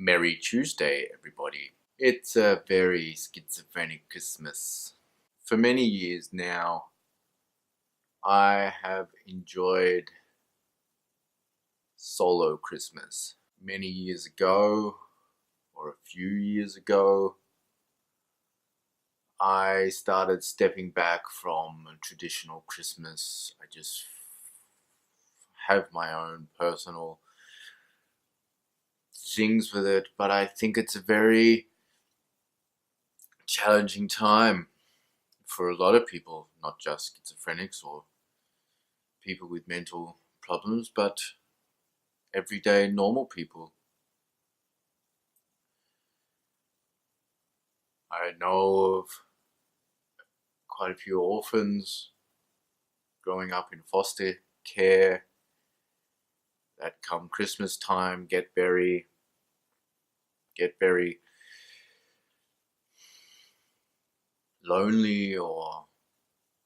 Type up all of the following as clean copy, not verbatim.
Merry Tuesday, everybody. It's a very schizophrenic Christmas. For many years now, I have enjoyed solo Christmas. Many years ago, or a few years ago, I started stepping back from a traditional Christmas. I just have my own personal things with it, but I think it's a very challenging time for a lot of people, not just schizophrenics or people with mental problems, but everyday normal people. I know of quite a few orphans growing up in foster care that come Christmas time get very lonely or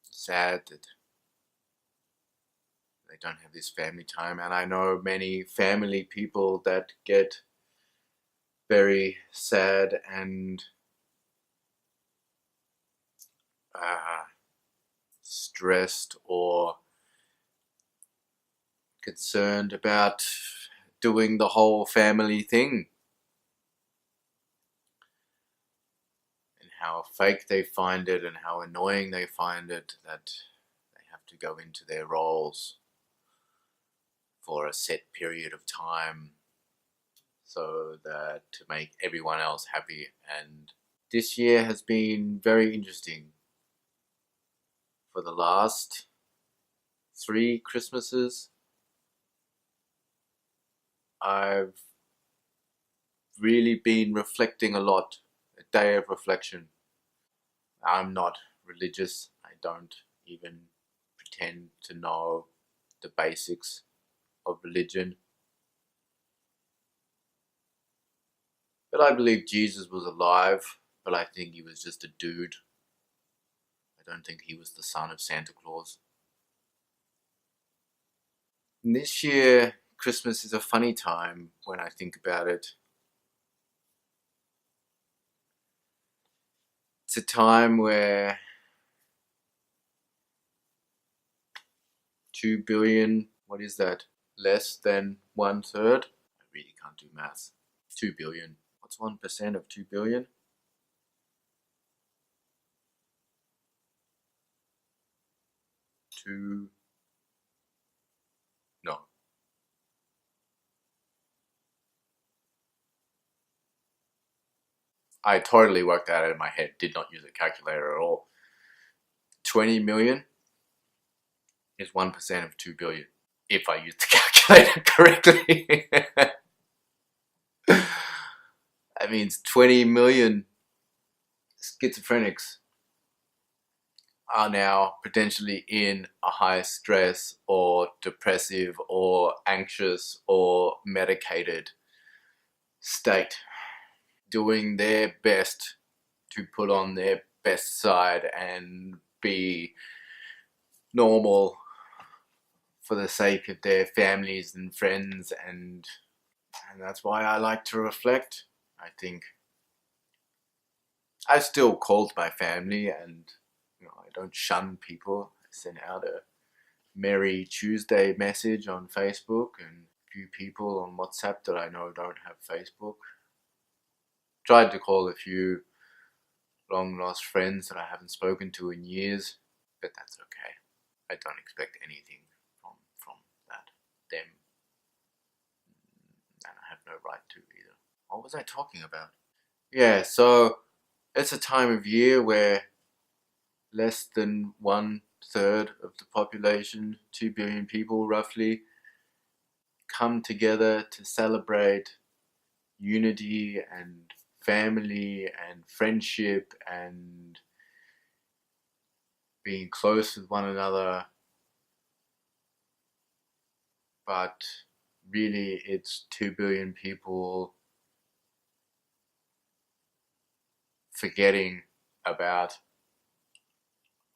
sad that they don't have this family time. And I know many family people that get very sad and stressed or concerned about doing the whole family thing, and how fake they find it and how annoying they find it that they have to go into their roles for a set period of time so that to make everyone else happy. And this year has been very interesting. For the last 3 Christmases, I've really been reflecting a lot, a day of reflection. I'm not religious. I don't even pretend to know the basics of religion. But I believe Jesus was alive, but I think he was just a dude. I don't think he was the son of Santa Claus. And this year, Christmas is a funny time when I think about it. It's a time where 2 billion, what is that? Less than 1/3? I really can't do maths. 2 billion. What's 1% of 2 billion? 2. No. I totally worked that out in my head. Did not use a calculator at all. 20 million is 1% of 2 billion. If I use the calculator correctly. That means 20 million schizophrenics are now potentially in a high stress or depressive or anxious or medicated state, doing their best to put on their best side and be normal for the sake of their families and friends, and that's why I like to reflect. I think I still call to my family, and I don't shun people. I send out a Merry Tuesday message on Facebook, and a few people on WhatsApp that I know don't have Facebook. Tried to call a few long lost friends that I haven't spoken to in years, but that's okay. I don't expect anything from them, and I have no right to either. What was I talking about? Yeah, so it's a time of year where less than 1/3 of the population, 2 billion people roughly, come together to celebrate unity and family and friendship and being close with one another. But really, it's 2 billion people forgetting about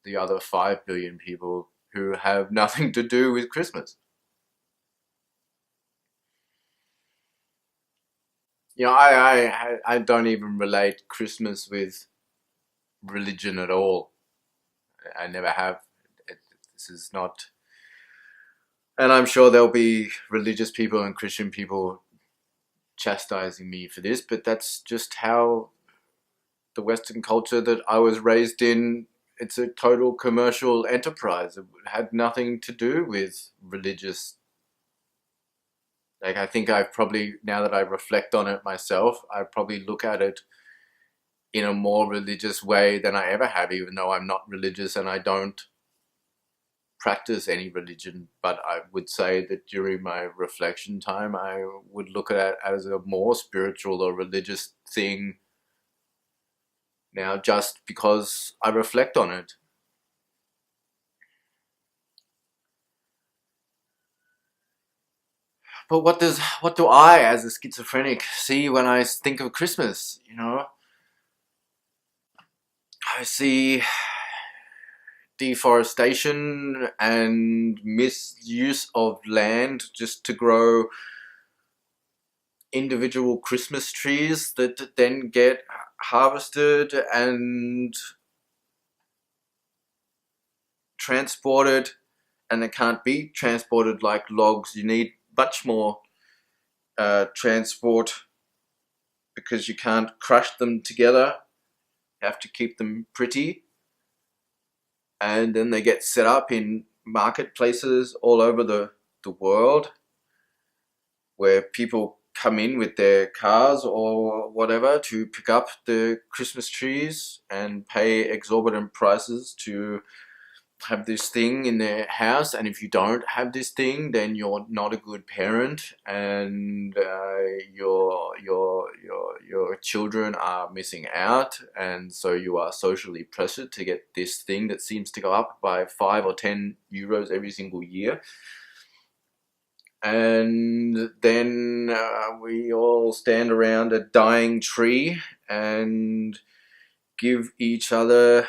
the other 5 billion people who have nothing to do with Christmas. I don't even relate Christmas with religion at all. I never have. This is not, and I'm sure there'll be religious people and Christian people chastising me for this, but that's just how the Western culture that I was raised in. It's a total commercial enterprise. It had nothing to do with religious. Like, I think I've probably, now that I reflect on it myself, I probably look at it in a more religious way than I ever have, even though I'm not religious and I don't practice any religion. But I would say that during my reflection time, I would look at it as a more spiritual or religious thing now, just because I reflect on it. But what do I, as a schizophrenic, see when I think of Christmas? I see deforestation and misuse of land just to grow individual Christmas trees that then get harvested and transported, and they can't be transported like logs. You need much more transport because you can't crush them together. You have to keep them pretty, and then they get set up in marketplaces all over the world where people come in with their cars or whatever to pick up the Christmas trees and pay exorbitant prices to have this thing in their house. And if you don't have this thing, then you're not a good parent, and your children are missing out, and so you are socially pressured to get this thing that seems to go up by 5 or 10 euros every single year. And then we all stand around a dying tree and give each other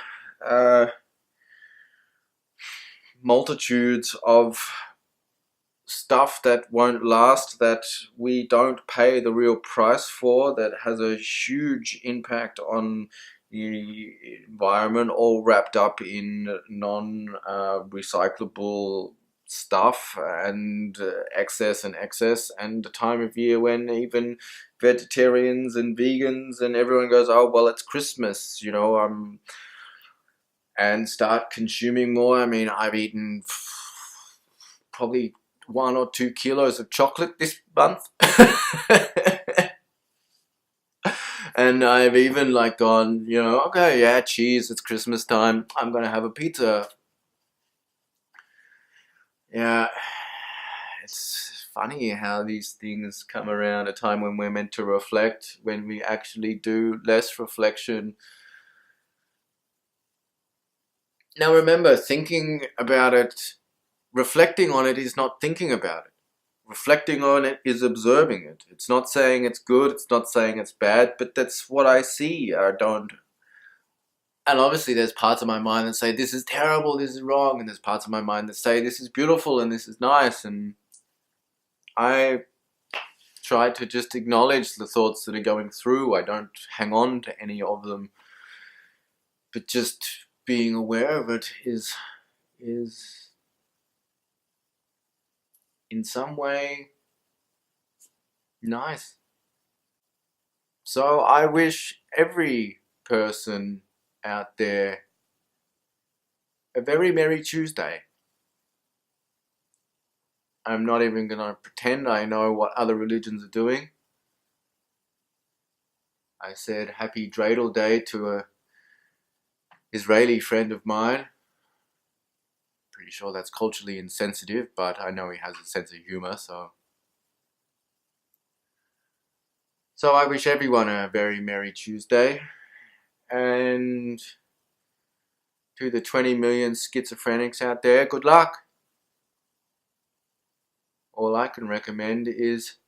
multitudes of stuff that won't last, that we don't pay the real price for, that has a huge impact on the environment, all wrapped up in non-recyclable stuff and excess, and a time of year when even vegetarians and vegans and everyone goes, oh well, it's Christmas, and start consuming more. I mean, I've eaten probably 1 or 2 kilos of chocolate this month. And I've even gone, okay, yeah, cheese, it's Christmas time, I'm gonna have a pizza. Yeah, it's funny how these things come around a time when we're meant to reflect, when we actually do less reflection. Now remember, thinking about it, reflecting on it is not thinking about it. Reflecting on it is observing it. It's not saying it's good, it's not saying it's bad, but that's what I see. I don't. And obviously there's parts of my mind that say this is terrible, this is wrong, and there's parts of my mind that say this is beautiful and this is nice, and I try to just acknowledge the thoughts that are going through. I don't hang on to any of them, but just being aware of it is in some way nice. So I wish every person out there a very Merry Tuesday. I'm not even going to pretend I know what other religions are doing. I said Happy Dreidel Day to a Israeli friend of mine. Pretty sure that's culturally insensitive, but I know he has a sense of humor, so I wish everyone a very Merry Tuesday. And to the 20 million schizophrenics out there, good luck. All I can recommend is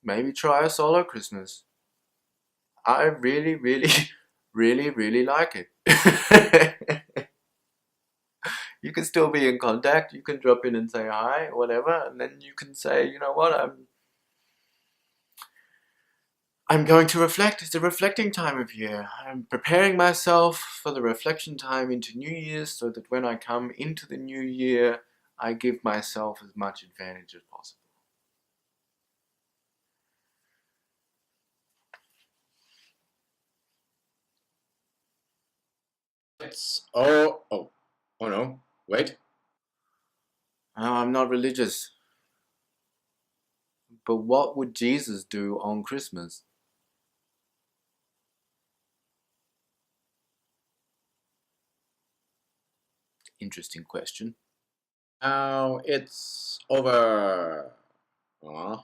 maybe try a solo Christmas. I really, really, really, really like it. You can still be in contact. You can drop in and say hi, whatever, and then you can say, you know what, I'm going to reflect. It's a reflecting time of year. I'm preparing myself for the reflection time into New Year's so that when I come into the new year, I give myself as much advantage as possible. Oh no, wait. No, I'm not religious. But what would Jesus do on Christmas? Interesting question. Now it's over. Aw.